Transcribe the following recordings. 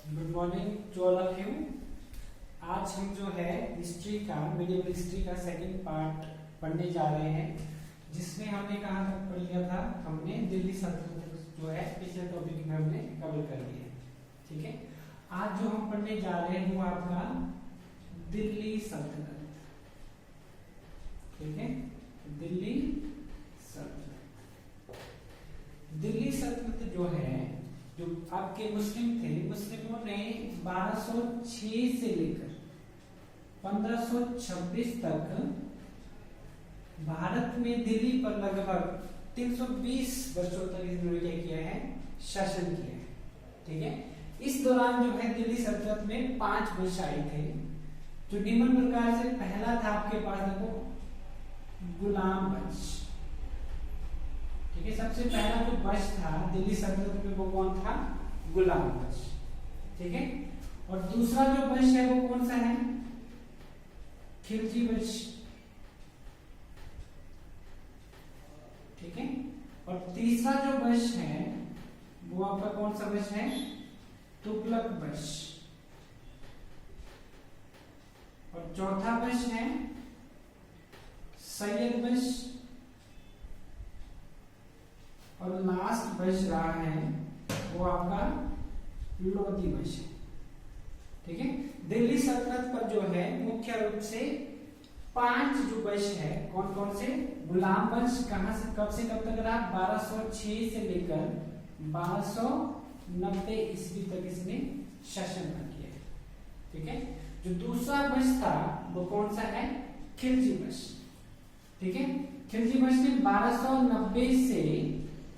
Good morning to all of you. आज हम जो है हिस्ट्री का मीडियम हिस्ट्री का सेकंड पार्ट पढ़ने जा रहे हैं, जिसमें हमने कहाँ तक पढ़ लिया था। हमने दिल्ली सल्तनत जो है पिछले टॉपिक में हमने कवर कर लिया है। ठीक है, आज जो हम पढ़ने जा रहे हैं वो आपका दिल्ली सल्तनत। ठीक है, दिल्ली सल्तनत। दिल्ली सल्तनत जो है, जो आपके मुस्लिम थे, मुस्लिमों ने 1206 से लेकर 1526 तक भारत में दिल्ली पर लगभग 320 वर्षों तक इन्होंने क्या किया है, शासन किया है। ठीक है, इस दौरान जो है दिल्ली सल्तनत में 5 वंश आए थे, जो निम्न प्रकार से। पहला था आपके पास देखो, गुलाम वंश। ठीक है, सबसे पहला जो वंश था दिल्ली सल्तनत में वो कौन था, गुलाम वंश। ठीक है, और दूसरा जो वंश है वो कौन सा है, खिलजी वंश। ठीक है, और तीसरा जो वंश है वो आपका कौन सा वंश है, तुगलक वंश। और चौथा वंश है सैयद वंश। और लास्ट वंश रहा है वो आपका लोधी वंश है। ठीक है, दिल्ली सल्तनत पर जो है मुख्य रूप से 5 जो वंश है, कौन कौन से, गुलाम वंश। कहां से कब से कब तक रहा, 1206 से लेकर 1290 ईस्वी तक इसने शासन किया। ठीक है, जो दूसरा वंश था वो कौन सा है, खिलजी वंश। ठीक है, खिलजी वंश ने 1290 से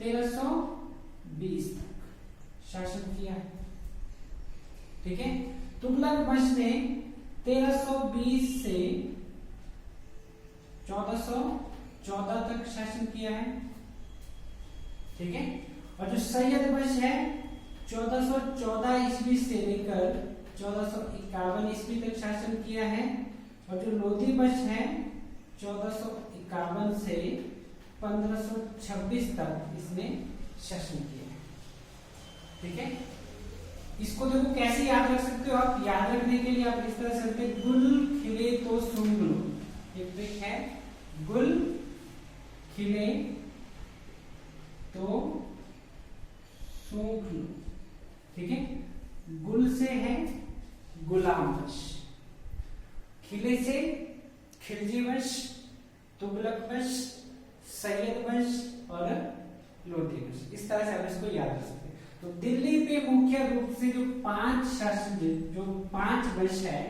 1320 तक शासन किया। ठीक है, तुगलक वंश ने 1320 से 1414 तक शासन किया है। ठीक है, और जो सैयद वंश है 1414 ईस्वी से लेकर 1451 ईस्वी तक शासन किया है। और जो लोधी वंश है 1451 से 1526 तक इसने शासन किया है। ठीक है, इसको देखो कैसे याद रख सकते हो आप। याद रखने के लिए आप इस तरह से गुल खिले तो सूंघ लो। एक ट्रिक है, गुल खिले तो सूंघ लो। ठीक है, गुल से है गुलाम वंश, खिले से खिलजी वंश, तुगलक वंश, सैयद वंश और लोधी वंश। इस तरह से आप इसको याद रख सकते हैं। तो दिल्ली पे मुख्य रूप से जो 5 शासन, जो 5 वंश है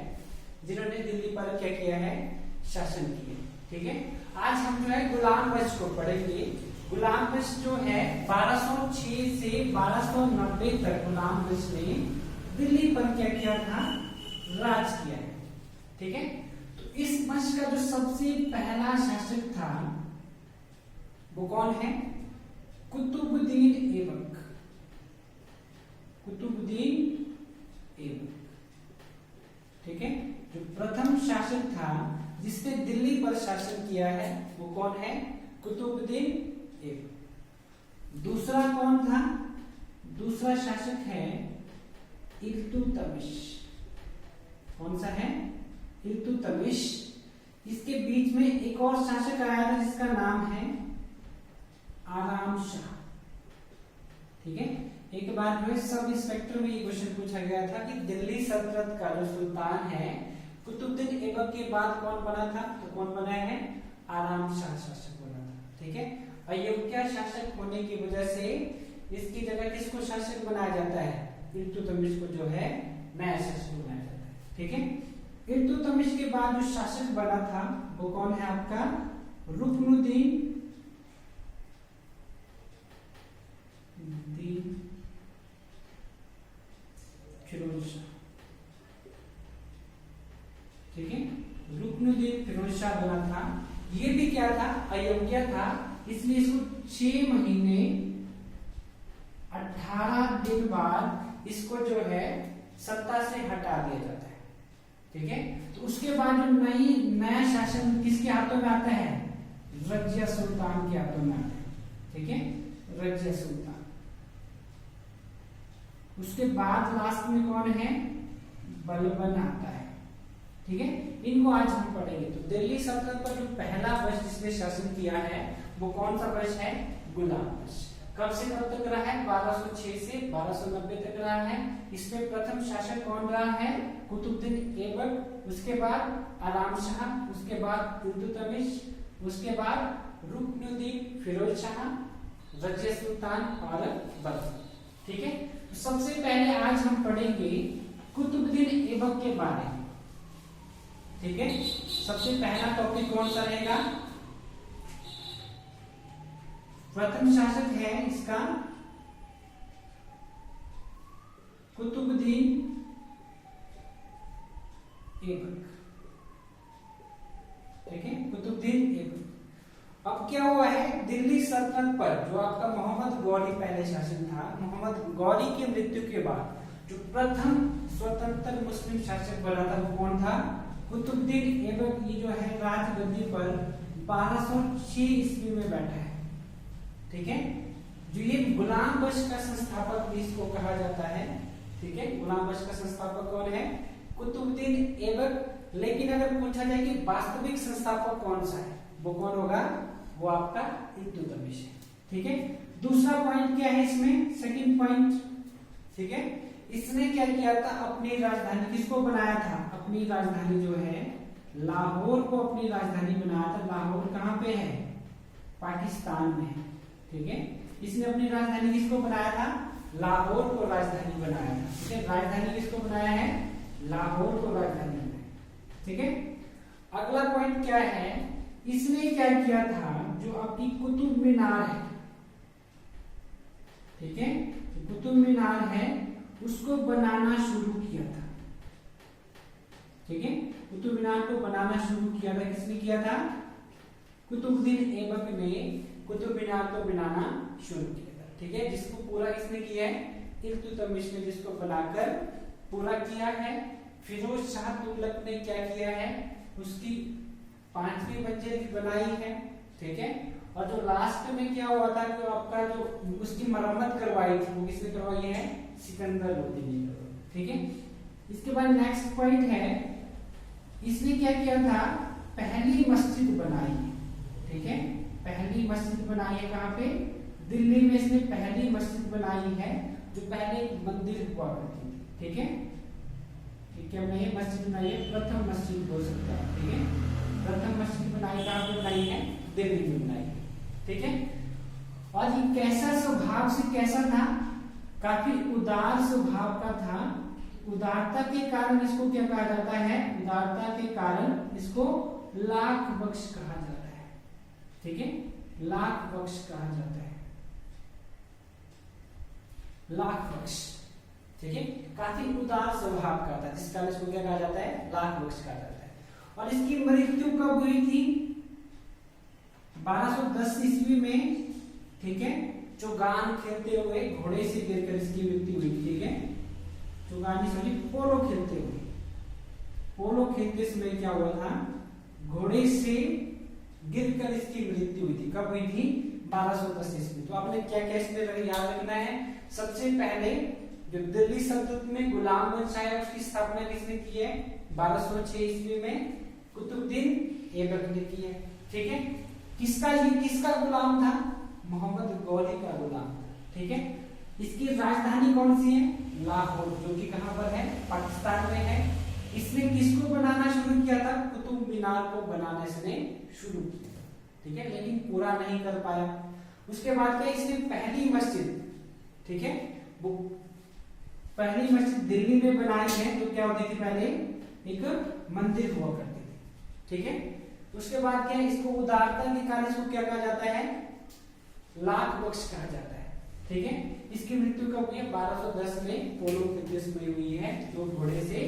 जिन्होंने दिल्ली पर क्या किया है, शासन किया। ठीक है, आज हम जो है गुलाम वंश को पढ़ेंगे। गुलाम वंश जो है 1206 से 1290 तक गुलाम वंश ने दिल्ली पर क्या किया था, राज किया है। ठीक है, तो इस वंश का जो सबसे पहला शासक था वो कौन है, कुतुबुद्दीन ऐबक। कुतुबुद्दीन ऐबक। ठीक है, जो प्रथम शासक था जिसने दिल्ली पर शासन किया है वो कौन है, कुतुबुद्दीन ऐबक। दूसरा कौन था, दूसरा शासक है इल्तुतमिश। कौन सा है, इल्तुतमिश। इसके बीच में एक और शासक आया था जिसका नाम है आराम शाह। ठीक है, एक बार जो है सब इंस्पेक्टर में ये क्वेश्चन पूछा गया था कि दिल्ली सल्तनत का जो सुल्तान है कुतुबुद्दीन ऐबक के बाद कौन बना था, तो कौन बना है, आराम शाह शासक बना था। ठीक है, अयोग्य शासक होने की वजह से इसकी जगह किसको शासक बनाया जाता है, इल्तुतमिश को जो है नया शासक बनाया जाता है। ठीक है, इल्तुतमिश के बाद जो शासक बना था वो कौन है आपका, रुकनुद्दीन फिरोज शाह। ठीक है, रुकनुद्दीन फिरोज शाह बना था। ये भी क्या था, अयोग्य था, इसलिए इसको 6 महीने 18 दिन बाद इसको जो है सत्ता से हटा दिया जाता है। ठीक है, तो उसके बाद जो नया शासन किसके हाथों में आता है, रजिया सुल्तान के हाथों में आता है। ठीक है, रजिया सुल्तान। उसके बाद लास्ट में कौन है, बलबन आता है। ठीक है, इनको आज हम पढ़ेंगे। तो दिल्ली सल्तनत पर जो पहला वंश जिसने शासन किया है वो कौन सा वंश है, गुलाम वंश। कब से कब तक रहा है, 1206 से 1290 तक रहा है। इसमें प्रथम शासक कौन रहा है, कुतुबुद्दीन ऐबक, उसके बाद आराम शाह, उसके बाद इल्तुतमिश, उसके बाद रुकनुद्दीन फिरोज शाह, रजिया सुल्तान और बलबन। ठीक है, तो सबसे पहले आज हम पढ़ेंगे कुतुबुद्दीन ऐबक के बारे में। ठीक है, सबसे पहला टॉपिक कौन सा रहेगा, प्रथम शासक है इसका कुतुबुद्दीन ऐबक। ठीक है, कुतुबुद्दीन ऐबक। अब क्या हुआ है, दिल्ली सल्तनत पर जो आपका मोहम्मद गौरी पहले शासन था, मोहम्मद गौरी की मृत्यु के बाद जो प्रथम स्वतंत्र मुस्लिम शासक बना था वो कौन था, कुतुबुद्दीन ऐबक। ये जो है राजगद्दी पर 1206 ईस्वी में बैठा है। ठीक है, जो ये गुलाम वंश का संस्थापक भी इसको कहा जाता है। ठीक है, गुलाम वंश का संस्थापक कौन है, कुतुबुद्दीन ऐबक। लेकिन अगर पूछा जाए कि वास्तविक संस्थापक कौन सा है, वो कौन होगा, वो आपका इल्तुतमिश है। ठीक है, दूसरा पॉइंट क्या है इसमें, सेकंड पॉइंट। ठीक है, इसने क्या किया था, अपनी राजधानी किसको बनाया था, अपनी राजधानी जो है लाहौर को अपनी राजधानी बनाया था। लाहौर कहाँ पे है, पाकिस्तान में है। ठीक है, इसने अपनी राजधानी किसको बनाया था, लाहौर को राजधानी बनाया था। ठीक है, राजधानी किसको बनाया है, लाहौर को राजधानी बनाया। ठीक है, अगला पॉइंट क्या है, इसने क्या किया था, जो आपकी कुतुब मीनार है, ठीक है, जो कुतुब मीनार है उसको बनाना शुरू किया था। ठीक है, कुतुब मीनार को बनाना शुरू किया था, किसने किया था, कुतुबुद्दीन ऐबक ने कुतुब मीनार को बनाना शुरू किया था। ठीक है, जिसको पूरा किसने किया है, इल्तुतमिश ने जिसको बनाकर पूरा किया है। फिरोज शाह तुगलक ने क्या किया है, उसकी 5वीं मंजिल बनाई है। ठीक है, और जो लास्ट में क्या हुआ था कि आपका जो उसकी मरम्मत करवाई थी वो किसने करवाई है, सिकंदर लोदी ने करवाई। ठीक है, इसके बाद नेक्स्ट पॉइंट है, इसने क्या किया था, पहली मस्जिद बनाई है। ठीक है, पहली मस्जिद बनाई है कहाँ पे, दिल्ली में इसने पहली मस्जिद बनाई है, जो पहले मंदिर हुआ करती थी। ठीक है, क्या बनाई मस्जिद बनाई है, प्रथम मस्जिद बोल सकते हैं। ठीक है, प्रथम मस्जिद बनाई कहाँ पे बनाई है, दिल्ली में बनाई है। ठीक है, और ये कैसा स्वभाव से कैसा था, काफी उदार स्वभाव का था। उदारता के कारण इसको क्या कहा जाता है, उदारता के कारण इसको लाख बख्श कहा जाता है। ठीक है, लाख बख्श कहा जाता है, लाख बख्श। ठीक है, काफी उदार स्वभाव का था, जिस कारण इसको क्या कहा जाता है, लाख बख्श कहा जाता है। और इसकी मृत्यु कब हुई थी, 1210 ईस्वी में। ठीक है, चौगान खेलते हुए घोड़े से गिरकर इसकी मृत्यु हुई थी। ठीक है, चौगान सॉरी पोलो खेलते हुए, पोलो खेलते समय क्या हुआ था, घोड़े से गिरकर इसकी मृत्यु हुई थी। कब हुई थी, 1210 ईस्वी। तो आपने क्या क्या इसमें याद रखना है, सबसे पहले जो दिल्ली सल्तनत में गुलाम वंश आया उसकी स्थापना किसने की है, 1206 ईस्वी में कुतुबुद्दीन ऐबक ने की है। ठीक है, किसका गुलाम था, मोहम्मद गौरी का गुलाम था। ठीक है, इसकी राजधानी कौन सी है, लाहौर, जो कि कहां पर है, पाकिस्तान में है। इसने किसको बनाना शुरू किया था, कुतुब मीनार को बनाना इसने शुरू किया। ठीक है, लेकिन पूरा नहीं कर पाया। उसके बाद क्या, इसने पहली मस्जिद, ठीक है, वो पहली मस्जिद दिल्ली में बनाई है, जो क्या होती थी, पहले एक मंदिर हुआ करती थी। ठीक है, उसके बाद क्या, इसको उदारता के कारण इसको क्या कहा जाता है, लाख बख्श कहा जाता है। ठीक है, इसकी मृत्यु कब हुई है, 1210 में पोलो प्रदेश में हुई है, जो घोड़े से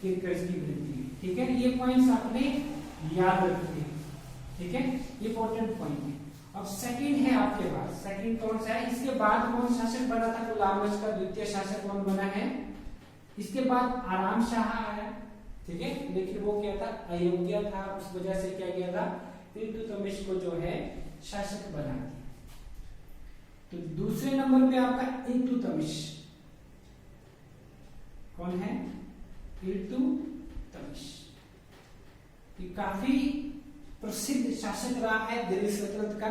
गिरकर इसकी मृत्यु हुई। ठीक है, ये पॉइंट्स आपने याद रखने हैं। ठीक है, ये इंपॉर्टेंट पॉइंट है। अब सेकंड है आपके पास, सेकंड कौन सा है, इसके बाद कौन शासक बना था, गुलाम वंश का द्वितीय शासक कौन बना है, इसके बाद आराम शाह आया। ठीक है, लेकिन वो क्या था, अयोग्य था, उस वजह से क्या किया था, इल्तुतमिश को जो है शासक बना दिया। तो दूसरे नंबर पे आपका इल्तुतमिश। कौन है? इल्तुतमिश। ये काफी प्रसिद्ध शासक रहा है दिल्ली सल्तनत का।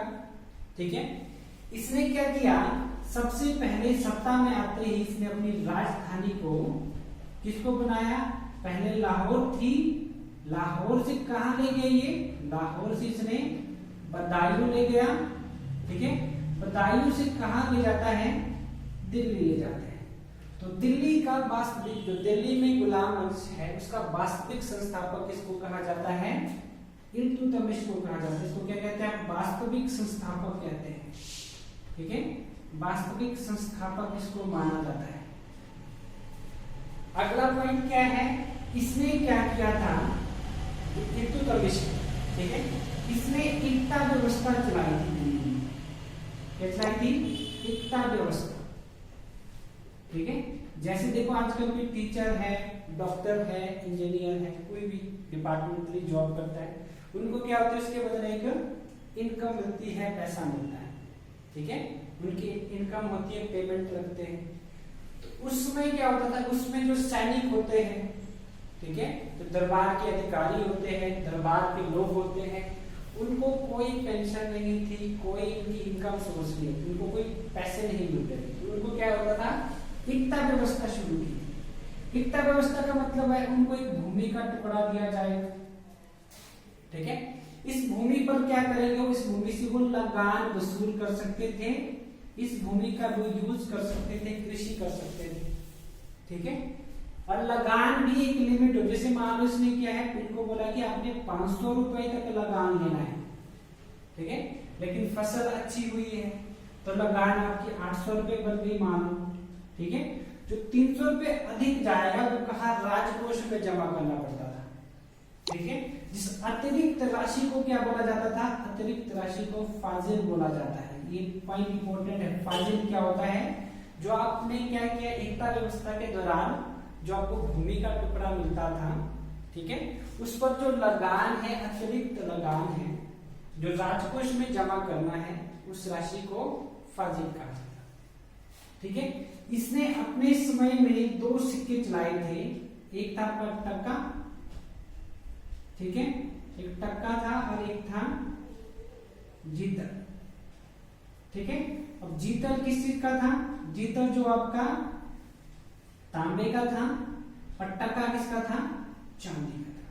ठीक है, इसने क्या किया, सबसे पहले सत्ता में आते ही इसने अपनी राजधानी को किसको बनाया? पहले लाहौर थी, लाहौर से कहां ले गए ये? लाहौर से इसने बदायूं ले गया। ठीक है, बदायूं से कहां ले जाता है? दिल्ली ले जाता है। तो दिल्ली का वास्तविक, जो दिल्ली में गुलाम वंश है उसका वास्तविक संस्थापक किसको कहा जाता है? इल्तुतमिश को कहा जाता है। इसको क्या कहते हैं? वास्तविक संस्थापक कहते हैं। ठीक है, वास्तविक संस्थापक इसको माना जाता है। अगला पॉइंट क्या है? इसने क्या किया था? इल्तुतमिश, ठीक है, इसने एकता व्यवस्था चलाई थी। क्या चलाई थी? एकता व्यवस्था। ठीक है, जैसे देखो आजकल कोई टीचर है, डॉक्टर है, इंजीनियर है, कोई भी डिपार्टमेंटली जॉब करता है, उनको क्या होता है? उसके बदले एक इनकम मिलती है, पैसा मिलता है। ठीक है, उनकी इनकम होती है, पेमेंट लगते हैं। तो उसमें क्या होता था? उसमें जो सैनिक होते हैं, ठीक है, तो दरबार के अधिकारी होते हैं, दरबार के लोग होते हैं, उनको कोई पेंशन नहीं थी, कोई उनकी इनकम सोर्स नहीं थी, उनको कोई पैसे नहीं मिलते थे। तो उनको क्या होता था? एकता व्यवस्था शुरू की। एकता व्यवस्था का मतलब है उनको एक भूमि का टुकड़ा दिया जाएगा। ठीक है, इस भूमि पर क्या करेंगे? इस भूमि से वो लगान वसूल कर सकते थे, इस भूमि का वो यूज कर सकते थे, कृषि कर सकते थे। ठीक है, और लगान भी एक लिमिट हो, जैसे मान लो इसने क्या है, इनको बोला कि आपने 500 रुपए तक लगान लेना है। ठीक है, लेकिन फसल अच्छी हुई है तो लगान आपकी 800 रुपए बन गई मान लो। ठीक है, जो 300 रुपए अधिक जाएगा वो कहा राजकोष में जमा करना पड़ता था। ठीक है, जिस अतिरिक्त राशि को क्या बोला जाता था? अतिरिक्त राशि को फाजिल बोला जाता है। ये पॉइंट इंपॉर्टेंट है। फाजिल क्या होता है? जो आपने क्या किया, एकता व्यवस्था के दौरान जो आपको भूमि का टुकड़ा मिलता था, ठीक है, उस पर जो लगान है, अतिरिक्त लगान है, जो राजकोष में जमा करना है, उस राशि को फाजिल कहा जाता। ठीक है, इसने अपने समय में 2 सिक्के चलाए थे। एक था टक्का, ठीक है, एक टक्का था और एक था जीतल। ठीक है, अब जीतल किस चीज का था? जीतल जो आपका तांबे का था, और टक्का किसका था? चांदी का था।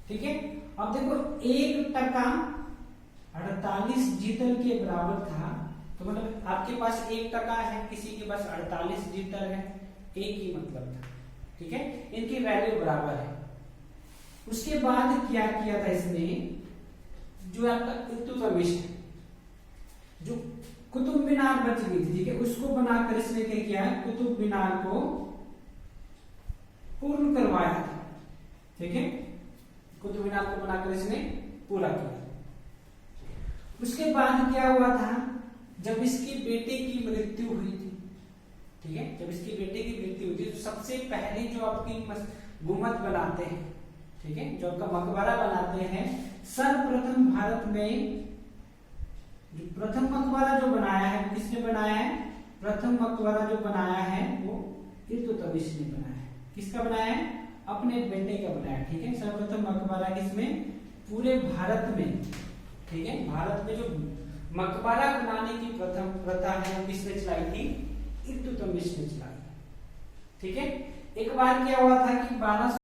ठीक है, अब देखो एक टक्का 48 जीतल के बराबर था, तो मतलब आपके पास 1 टका है, किसी के पास 48 जीतल है, एक ही मतलब था। ठीक है, इनकी वैल्यू बराबर है। उसके बाद क्या किया था इसने? जो आपका इल्तुतमिश है, जो कुतुब मीनार बच गई थी, ठीक है, उसको बनाकर इसने क्या किया? कुतुब मीनार को पूर्ण करवाया था। ठीक है, कुतुब मीनार को बनाकर इसने पूरा किया। उसके बाद क्या हुआ था? जब इसके बेटे की मृत्यु हुई थी, ठीक है, जब इसके बेटे की मृत्यु हुई थी, तो सबसे पहले जो आपकी गुम्बद बनाते हैं, ठीक है, जो आपका मकबरा बनाते हैं, सर्वप्रथम भारत में जो प्रथम मकबरा जो बनाया है, किसने बनाया है? प्रथम मकबरा जो बनाया है वो इल्तुतमिश ने बनाया है। किसका बनाया है? अपने बेटे का बनाया। ठीक है, सर्वप्रथम मकबरा किसमें? पूरे भारत में। ठीक है, भारत में जो मकबरा बनाने की प्रथम प्रथा है वो किसने चलाई थी? इल्तुतमिश ने चलाई। ठीक है, एक बार क्या हुआ था कि 12